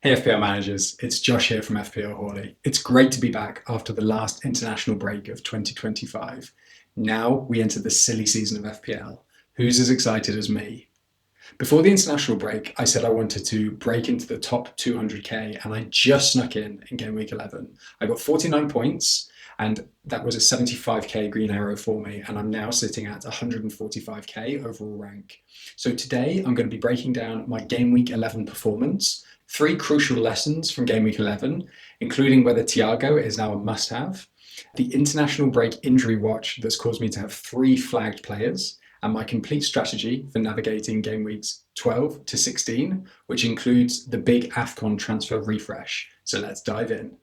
Hey FPL managers, it's Josh here from FPL Hawley. It's great to be back after the last international break of 2025. Now we enter the silly season of FPL. Who's as excited as me? Before the international break, I said I wanted to break into the top 200k and I just snuck in game week 11. I got 49 points and that was a 75k green arrow for me, and I'm now sitting at 145k overall rank. So today I'm going to be breaking down my game week 11 performance, 3 crucial lessons from game week 11, including whether Thiago is now a must-have, the international break injury watch that's caused me to have 3 flagged players, and my complete strategy for navigating game weeks 12 to 16, which includes the big AFCON transfer refresh. So let's dive in.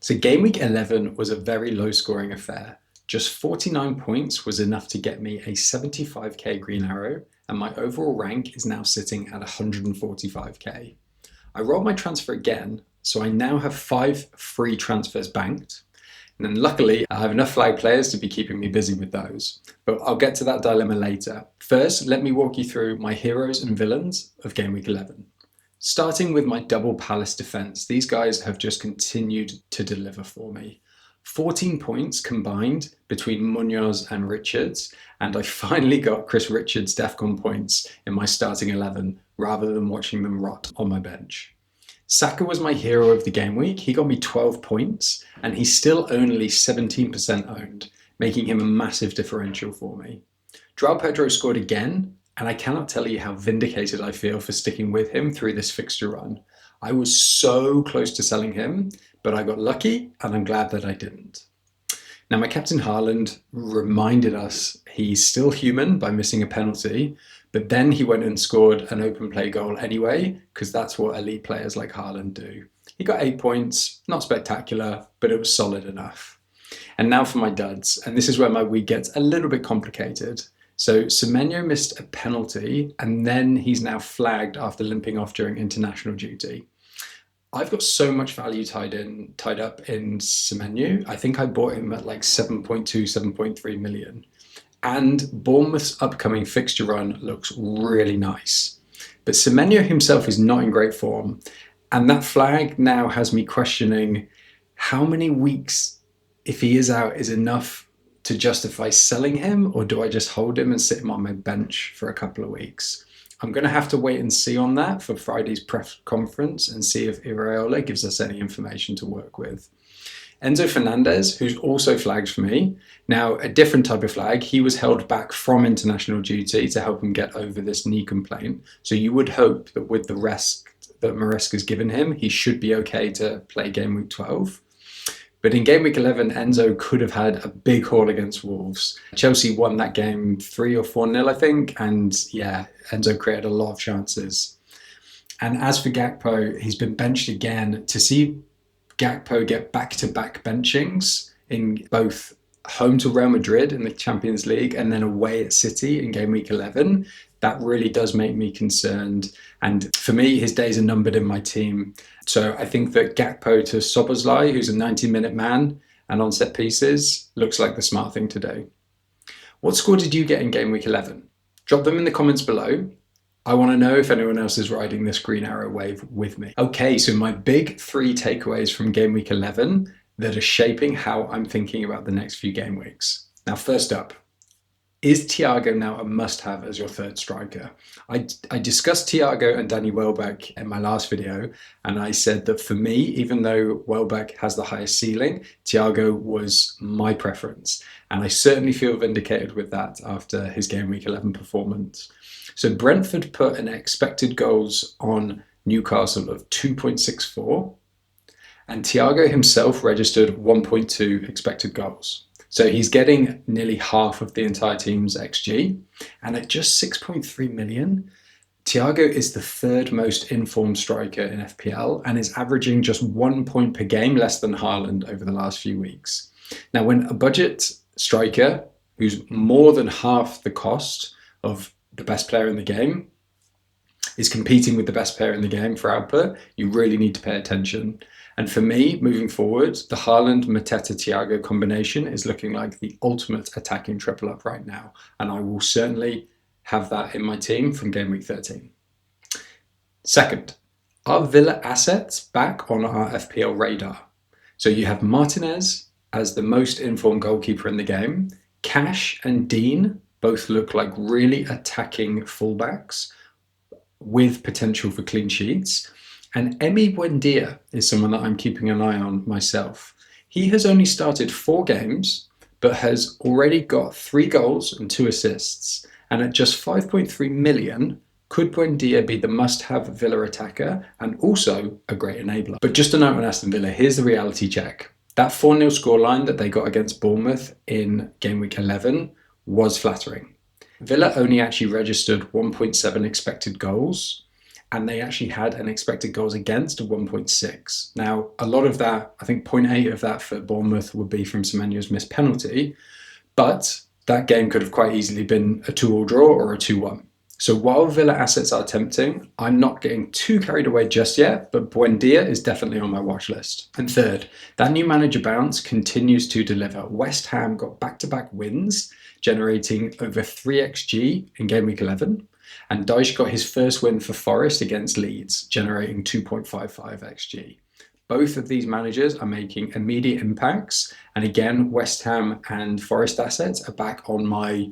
So game week 11 was a very low scoring affair. Just 49 points was enough to get me a 75k green arrow, and my overall rank is now sitting at 145k. I rolled my transfer again, so I now have 5 free transfers banked. And then luckily, I have enough flag players to be keeping me busy with those. But I'll get to that dilemma later. First, let me walk you through my heroes and villains of game week 11. Starting with my double Palace defence, these guys have just continued to deliver for me. 14 points combined between Munoz and Richards, and I finally got Chris Richards' DEFCON points in my starting 11 rather than watching them rot on my bench. Saka was my hero of the game week. He got me 12 points and he's still only 17% owned, making him a massive differential for me. João Pedro scored again, and I cannot tell you how vindicated I feel for sticking with him through this fixture run. I was so close to selling him, but I got lucky and I'm glad that I didn't. Now, my captain Haaland reminded us he's still human by missing a penalty, but then he went and scored an open play goal anyway, because that's what elite players like Haaland do. He got 8 points, not spectacular, but it was solid enough. And now for my duds, and this is where my week gets a little bit complicated. So Semenyo missed a penalty, and then he's now flagged after limping off during international duty. I've got so much value tied up in Semenyo. I think I bought him at like 7.2, 7.3 million. And Bournemouth's upcoming fixture run looks really nice. But Semenyo himself is not in great form. And that flag now has me questioning how many weeks, if he is out, is enough to justify selling him, or do I just hold him and sit him on my bench for a couple of weeks? I'm going to have to wait and see on that for Friday's press conference and see if Iraola gives us any information to work with. Enzo Fernandez, who's also flagged for me. Now, a different type of flag. He was held back from international duty to help him get over this knee complaint. So you would hope that with the rest that Maresca's given him, he should be okay to play game week 12. But in game week 11, Enzo could have had a big haul against Wolves. Chelsea won that game 3 or 4-0, I think. And yeah, Enzo created a lot of chances. And as for Gakpo, he's been benched again. To see Gakpo get back-to-back benchings in both home to Real Madrid in the Champions League and then away at City in game week 11, that really does make me concerned. And for me, his days are numbered in my team. So I think that Gakpo to Szoboszlai, who's a 90-minute man and on set pieces, looks like the smart thing to do. What score did you get in game week 11? Drop them in the comments below. I want to know if anyone else is riding this green arrow wave with me. Okay, so my big 3 takeaways from game week 11 that are shaping how I'm thinking about the next few game weeks. Now, first up, is Thiago now a must-have as your third striker? I discussed Thiago and Danny Welbeck in my last video, and I said that for me, even though Welbeck has the highest ceiling, Thiago was my preference. And I certainly feel vindicated with that after his game week 11 performance. So Brentford put an expected goals on Newcastle of 2.64, and Thiago himself registered 1.2 expected goals. So he's getting nearly half of the entire team's XG. And at just 6.3 million, Thiago is the 3rd most informed striker in FPL and is averaging just 1 point per game less than Haaland over the last few weeks. Now, when a budget striker who's more than half the cost of the best player in the game is competing with the best player in the game for output, you really need to pay attention. And for me, moving forward, the Haaland, Mateta, Thiago combination is looking like the ultimate attacking triple up right now. And I will certainly have that in my team from game week 13. Second, are Villa assets back on our FPL radar? So you have Martinez as the most informed goalkeeper in the game. Cash and Dean both look like really attacking fullbacks with potential for clean sheets. And Emi Buendia is someone that I'm keeping an eye on myself. He has only started 4 games, but has already got 3 goals and 2 assists. And at just 5.3 million, could Buendia be the must-have Villa attacker and also a great enabler? But just a note on Aston Villa, here's the reality check. That 4-0 scoreline that they got against Bournemouth in game week 11 was flattering. Villa only actually registered 1.7 expected goals, and they actually had an expected goals against of 1.6. Now, a lot of that, I think 0.8 of that for Bournemouth would be from Semenyo's missed penalty, but that game could have quite easily been a 2-2 draw or a 2-1. So while Villa assets are tempting, I'm not getting too carried away just yet, but Buendia is definitely on my watch list. And third, that new manager bounce continues to deliver. West Ham got back-to-back wins, generating over 3xG in game week 11. And Dyche got his first win for Forest against Leeds, generating 2.55 xG. Both of these managers are making immediate impacts. And again, West Ham and Forest assets are back on my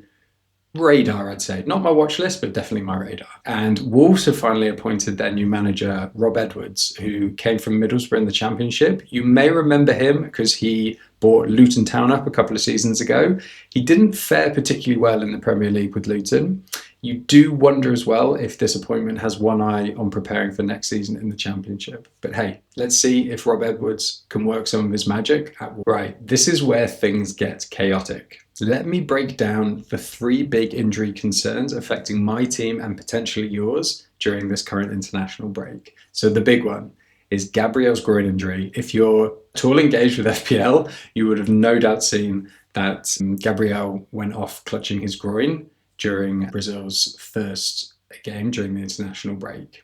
radar, I'd say. Not my watch list, but definitely my radar. And Wolves have finally appointed their new manager, Rob Edwards, who came from Middlesbrough in the Championship. You may remember him because he brought Luton Town up a couple of seasons ago. He didn't fare particularly well in the Premier League with Luton. You do wonder as well if this appointment has one eye on preparing for next season in the Championship. But hey, let's see if Rob Edwards can work some of his magic. Right, this is where things get chaotic. Let me break down the 3 big injury concerns affecting my team and potentially yours during this current international break. So the big one is Gabriel's groin injury. If you're at all engaged with FPL, you would have no doubt seen that Gabriel went off clutching his groin during Brazil's first game during the international break.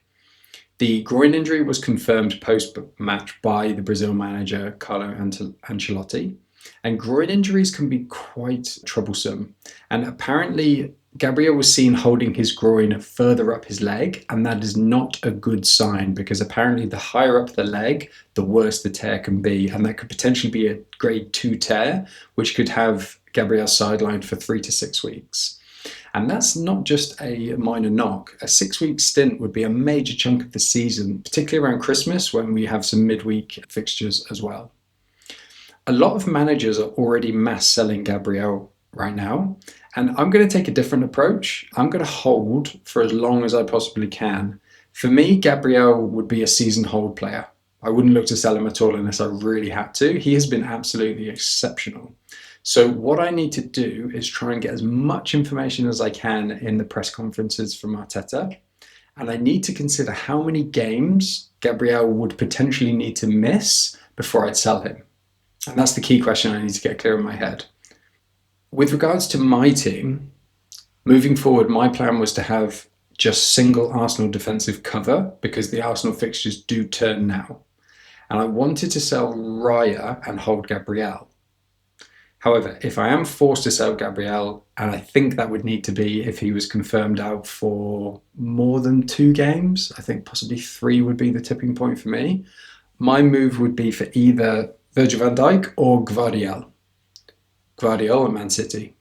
The groin injury was confirmed post-match by the Brazil manager Carlo Ancelotti. And groin injuries can be quite troublesome. And apparently, Gabriel was seen holding his groin further up his leg, and that is not a good sign because apparently the higher up the leg, the worse the tear can be. And that could potentially be a grade 2 tear, which could have Gabriel sidelined for 3 to 6 weeks. And that's not just a minor knock. A 6-week stint would be a major chunk of the season, particularly around Christmas when we have some midweek fixtures as well. A lot of managers are already mass selling Gabriel right now, and I'm going to take a different approach. I'm going to hold for as long as I possibly can. For me, Gabriel would be a season hold player. I wouldn't look to sell him at all unless I really had to. He has been absolutely exceptional. So what I need to do is try and get as much information as I can in the press conferences from Arteta. And I need to consider how many games Gabriel would potentially need to miss before I'd sell him. And that's the key question I need to get clear in my head. With regards to my team, moving forward, my plan was to have just single Arsenal defensive cover because the Arsenal fixtures do turn now. And I wanted to sell Raya and hold Gabriel. However, if I am forced to sell Gabriel, and I think that would need to be if he was confirmed out for more than 2 games, I think possibly 3 would be the tipping point for me, my move would be for either Virgil van Dijk or Gvardiol at Man City.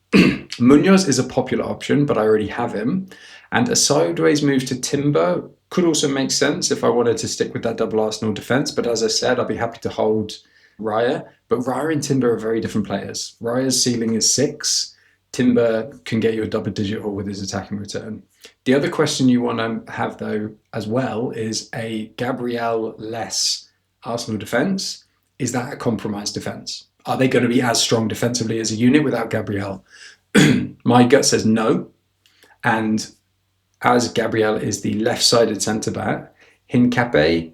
Munoz is a popular option, but I already have him. And a sideways move to Timber could also make sense if I wanted to stick with that double Arsenal defence. But as I said, I'd be happy to hold Raya. But Raya and Timber are very different players. Raya's ceiling is 6. Timber can get you a double-digit haul with his attacking return. The other question you want to have, though, as well, is a Gabriel-less Arsenal defence. Is that a compromised defence? Are they going to be as strong defensively as a unit without Gabriel? My gut says no. And as Gabriel is the left-sided centre-back, Hincapié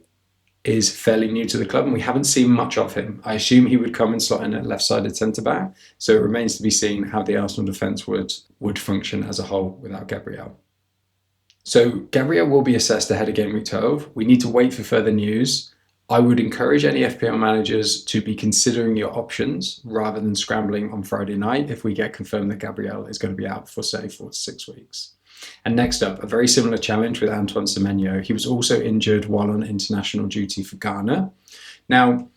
is fairly new to the club and we haven't seen much of him. I assume he would come and slot in at left-sided centre-back. So it remains to be seen how the Arsenal defence would function as a whole without Gabriel. So Gabriel will be assessed ahead of game week 12. We need to wait for further news. I would encourage any FPL managers to be considering your options rather than scrambling on Friday night if we get confirmed that Gabriel is going to be out for, say, 4 to 6 weeks. And next up, a very similar challenge with Antoine Semenyo. He was also injured while on international duty for Ghana. Now,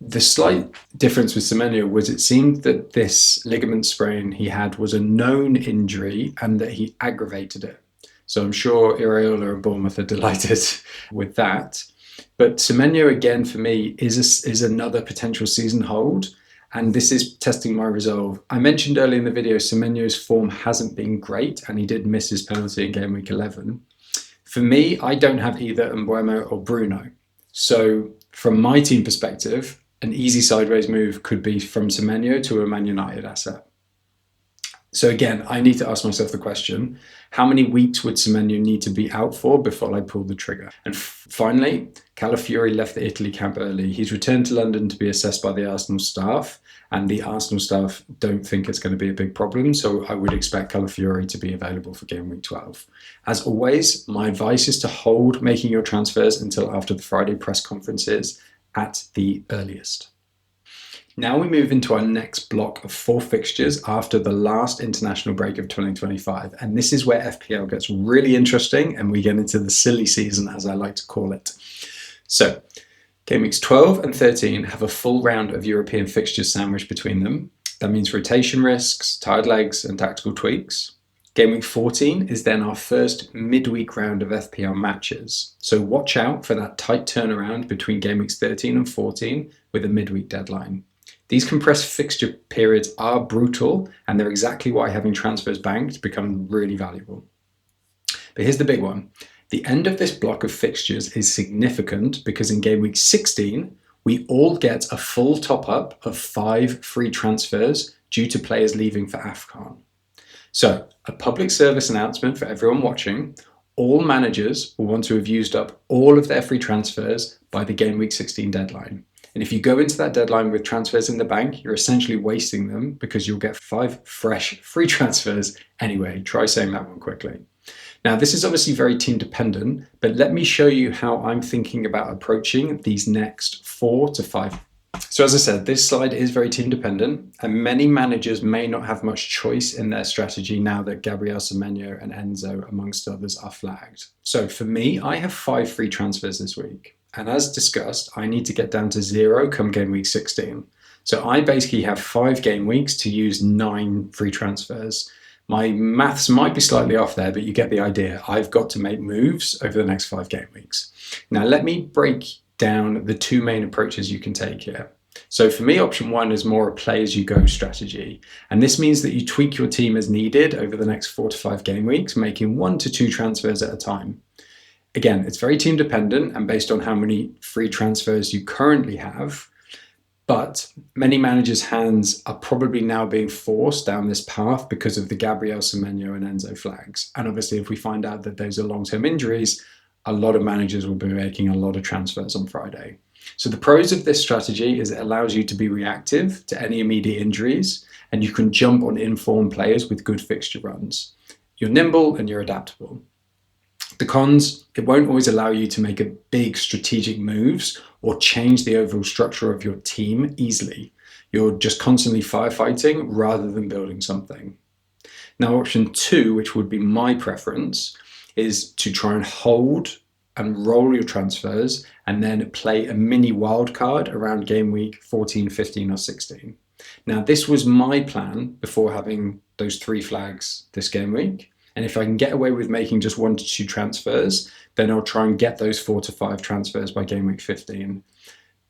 the slight difference with Semenyo was it seemed that this ligament sprain he had was a known injury and that he aggravated it. So I'm sure Iraola and Bournemouth are delighted with that. But Semenyo, again, for me, is another potential season hold. And this is testing my resolve. I mentioned earlier in the video, Semenyo's form hasn't been great, and he did miss his penalty in game week 11. For me, I don't have either Mbeumo or Bruno. So from my team perspective, an easy sideways move could be from Semenyo to a Man United asset. So again, I need to ask myself the question, how many weeks would Semenyo need to be out for before I pull the trigger? And finally, Calafiori left the Italy camp early. He's returned to London to be assessed by the Arsenal staff, and the Arsenal staff don't think it's going to be a big problem, so I would expect Calafiori to be available for game week 12. As always, my advice is to hold making your transfers until after the Friday press conferences at the earliest. Now we move into our next block of 4 fixtures after the last international break of 2025. And this is where FPL gets really interesting and we get into the silly season, as I like to call it. So, game weeks 12 and 13 have a full round of European fixtures sandwiched between them. That means rotation risks, tired legs, and tactical tweaks. Game week 14 is then our first midweek round of FPL matches. So watch out for that tight turnaround between game weeks 13 and 14 with a midweek deadline. These compressed fixture periods are brutal, and they're exactly why having transfers banked becomes really valuable. But here's the big one. The end of this block of fixtures is significant because in game week 16, we all get a full top-up of 5 free transfers due to players leaving for AFCON. So, a public service announcement for everyone watching, all managers will want to have used up all of their free transfers by the game week 16 deadline. And if you go into that deadline with transfers in the bank, you're essentially wasting them because you'll get 5 fresh free transfers anyway. Try saying that one quickly. Now, this is obviously very team dependent, but let me show you how I'm thinking about approaching these next 4 to 5. So as I said, this slide is very team dependent, and many managers may not have much choice in their strategy now that Gabriel, Semenyo and Enzo, amongst others, are flagged. So for me, I have 5 free transfers this week. And as discussed, I need to get down to 0 come game week 16. So I basically have 5 game weeks to use 9 free transfers. My maths might be slightly off there, but you get the idea. I've got to make moves over the next 5 game weeks. Now, let me break down the 2 main approaches you can take here. So for me, option 1 is more a play-as-you-go strategy. And this means that you tweak your team as needed over the next 4 to 5 game weeks, making 1 to 2 transfers at a time. Again, it's very team dependent and based on how many free transfers you currently have, but many managers' hands are probably now being forced down this path because of the Gabriel, Semenyo and Enzo flags. And obviously, if we find out that those are long-term injuries, a lot of managers will be making a lot of transfers on Friday. So the pros of this strategy is it allows you to be reactive to any immediate injuries, and you can jump on informed players with good fixture runs. You're nimble and you're adaptable. The cons, it won't always allow you to make a big strategic moves or change the overall structure of your team easily. You're just constantly firefighting rather than building something. Now, option 2, which would be my preference, is to try and hold and roll your transfers and then play a mini wildcard around game week 14, 15 or 16. Now, this was my plan before having those 3 flags this game week. And if I can get away with making just 1 to 2 transfers, then I'll try and get those 4 to 5 transfers by game week 15.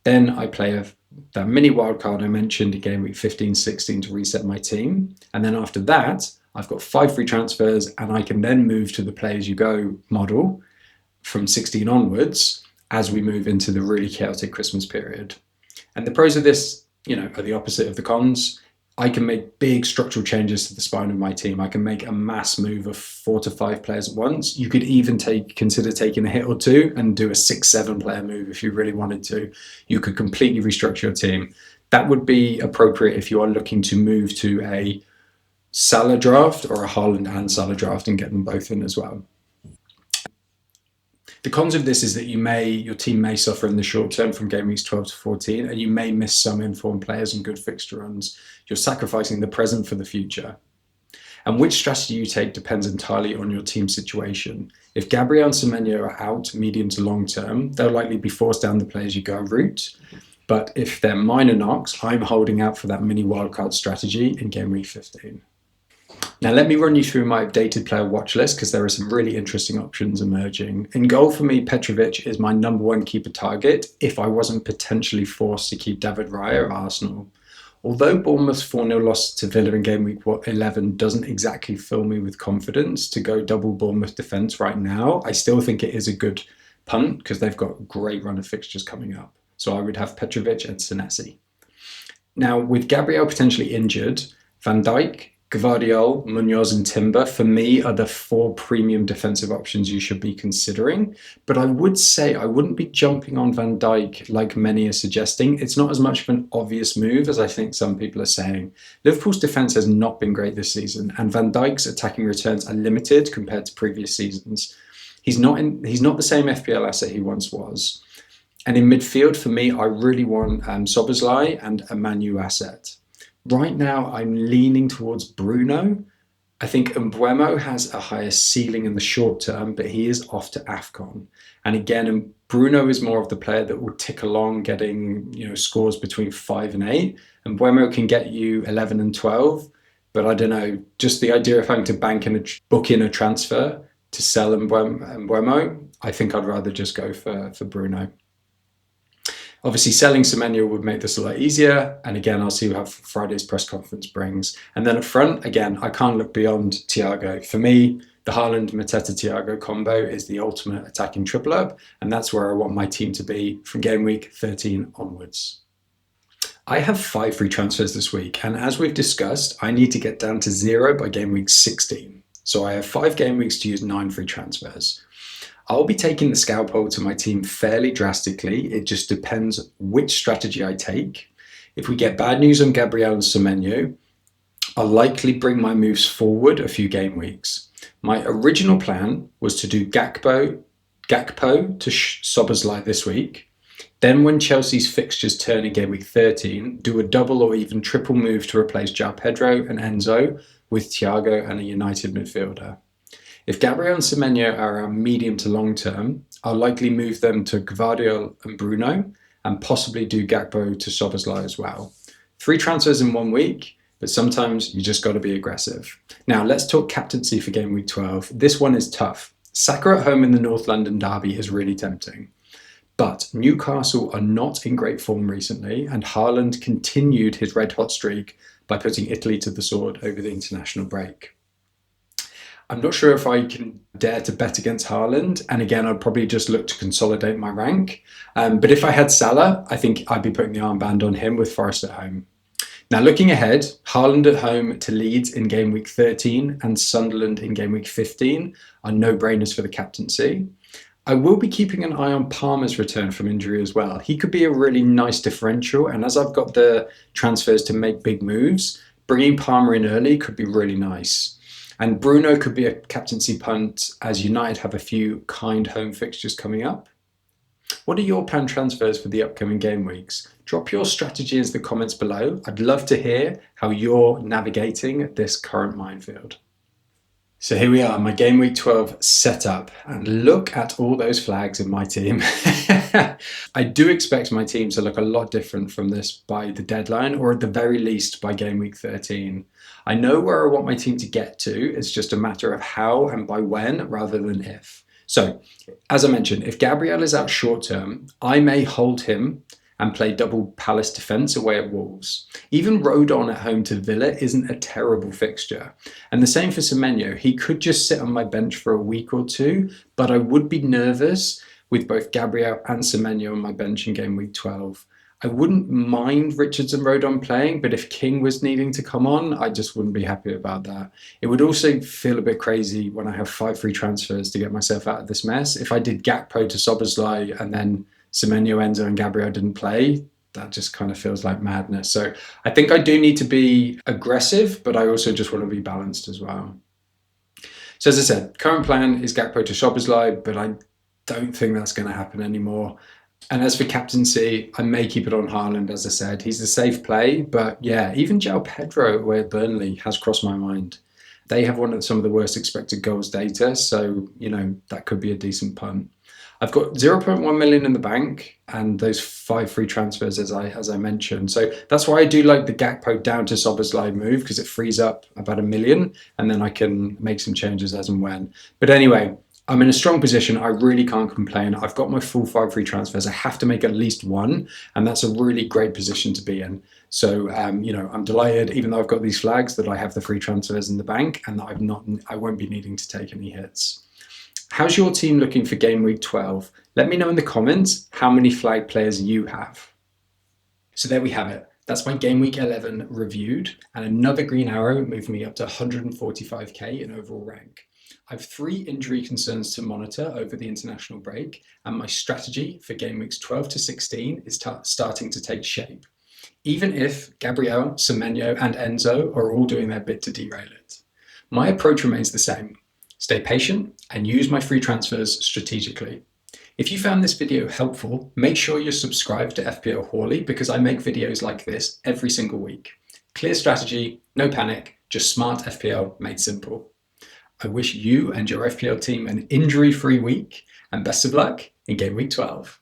Then I play that mini wildcard I mentioned in game week 15, 16 to reset my team. And then after that, I've got 5 free transfers and I can then move to the play-as-you-go model from 16 onwards as we move into the really chaotic Christmas period. And the pros of this, are the opposite of the cons. I can make big structural changes to the spine of my team. I can make a mass move of 4 to 5 players at once. You could even consider taking a hit or 2 and do a 6-7 player move if you really wanted to. You could completely restructure your team. That would be appropriate if you are looking to move to a Salah draft or a Haaland and Salah draft and get them both in as well. The cons of this is that your team may suffer in the short term from game weeks 12 to 14, and you may miss some informed players and good fixture runs. You're sacrificing the present for the future. And which strategy you take depends entirely on your team situation. If Gabriel and Semenyo are out medium to long term, they'll likely be forced down the play-as-you-go route. But if they're minor knocks, I'm holding out for that mini wildcard strategy in game week 15. Now, let me run you through my updated player watch list because there are some really interesting options emerging. In goal for me, Petrovic is my #1 keeper target if I wasn't potentially forced to keep David Raya of Arsenal. Although Bournemouth's 4-0 loss to Villa in game week 11 doesn't exactly fill me with confidence to go double Bournemouth defence right now, I still think it is a good punt because they've got a great run of fixtures coming up. So I would have Petrovic and Senesi. Now, with Gabriel potentially injured, Van Dijk, Gvardiol, Munoz and Timber, for me, are the 4 premium defensive options you should be considering. But I would say I wouldn't be jumping on Van Dijk like many are suggesting. It's not as much of an obvious move as I think some people are saying. Liverpool's defence has not been great this season, and Van Dijk's attacking returns are limited compared to previous seasons. He's not the same FPL asset he once was. And in midfield, for me, I really want Szoboszlai and a Manu asset. Right now, I'm leaning towards Bruno. I think Mbeumo has a higher ceiling in the short term, but he is off to AFCON. And again, Bruno is more of the player that will tick along, getting scores between 5 and 8. And Mbeumo can get you 11 and 12. But I don't know, just the idea of having to book in a transfer to sell Mbeumo, I think I'd rather just go for Bruno. Obviously, selling Semenyo would make this a lot easier. And again, I'll see how Friday's press conference brings. And then up front, again, I can't look beyond Thiago. For me, the Haaland, Mateta, Thiago combo is the ultimate attacking triple up. And that's where I want my team to be from game week 13 onwards. I have 5 free transfers this week. And as we've discussed, I need to get down to 0 by game week 16. So I have 5 game weeks to use 9 free transfers. I'll be taking the scalpel to my team fairly drastically. It just depends which strategy I take. If we get bad news on Gabriel and Semenyo, I'll likely bring my moves forward a few game weeks. My original plan was to do Gakpo to Szoboszlai this week. Then when Chelsea's fixtures turn in game week 13, do a double or even triple move to replace João Pedro and Enzo with Thiago and a United midfielder. If Gabriel and Semenyo are medium to long term, I'll likely move them to Gvardiol and Bruno and possibly do Gakpo to Szoboszlai as well. 3 transfers in 1 week, but sometimes you just got to be aggressive. Now let's talk captaincy for game week 12. This one is tough. Saka at home in the North London derby is really tempting. But Newcastle are not in great form recently, and Haaland continued his red-hot streak by putting Italy to the sword over the international break. I'm not sure if I can dare to bet against Haaland. And again, I'd probably just look to consolidate my rank. But if I had Salah, I think I'd be putting the armband on him with Forest at home. Now, looking ahead, Haaland at home to Leeds in game week 13 and Sunderland in game week 15 are no-brainers for the captaincy. I will be keeping an eye on Palmer's return from injury as well. He could be a really nice differential. And as I've got the transfers to make big moves, bringing Palmer in early could be really nice. And Bruno could be a captaincy punt as United have a few kind home fixtures coming up. What are your planned transfers for the upcoming game weeks? Drop your strategy into the comments below. I'd love to hear how you're navigating this current minefield. So here we are, my game week 12 setup, and look at all those flags in my team. I do expect my team to look a lot different from this by the deadline, or at the very least by game week 13. I know where I want my team to get to. It's just a matter of how and by when rather than if. So, as I mentioned, if Gabriel is out short term, I may hold him and play double Palace defence away at Wolves. Even Rodon at home to Villa isn't a terrible fixture. And the same for Semenyo. He could just sit on my bench for a week or 2, but I would be nervous with both Gabriel and Semenyo on my bench in game week 12. I wouldn't mind Richards and Rodon playing, but if King was needing to come on, I just wouldn't be happy about that. It would also feel a bit crazy when I have 5 free transfers to get myself out of this mess. If I did Gakpo to Szoboszlai and then Semenyo, Enzo and Gabriel didn't play, that just kind of feels like madness. So I think I do need to be aggressive, but I also just want to be balanced as well. So as I said, current plan is Gakpo to Szoboszlai, but I Don't think that's going to happen anymore. And as for captaincy, I may keep it on Haaland, as I said. He's a safe play, but yeah, even João Pedro, where Burnley, has crossed my mind. They have some of the worst expected goals data, so that could be a decent punt. I've got 0.1 million in the bank and those 5 free transfers as I mentioned. So that's why I do like the Gakpo down to Szoboszlai move, because it frees up about 1 million and then I can make some changes as and when. But anyway, I'm in a strong position. I really can't complain. I've got my full 5 free transfers. I have to make at least one, and that's a really great position to be in. So, I'm delighted, even though I've got these flags, that I have the free transfers in the bank and that I won't be needing to take any hits. How's your team looking for game week 12? Let me know in the comments how many flag players you have. So there we have it. That's my game week 11 reviewed, and another green arrow moved me up to 145k in overall rank. I have 3 injury concerns to monitor over the international break, and my strategy for game weeks 12 to 16 is starting to take shape, even if Gabriel, Semenyo, and Enzo are all doing their bit to derail it. My approach remains the same. Stay patient and use my free transfers strategically. If you found this video helpful, make sure you're subscribed to FPL Hawley, because I make videos like this every single week. Clear strategy, no panic, just smart FPL made simple. I wish you and your FPL team an injury-free week, and best of luck in game week 12.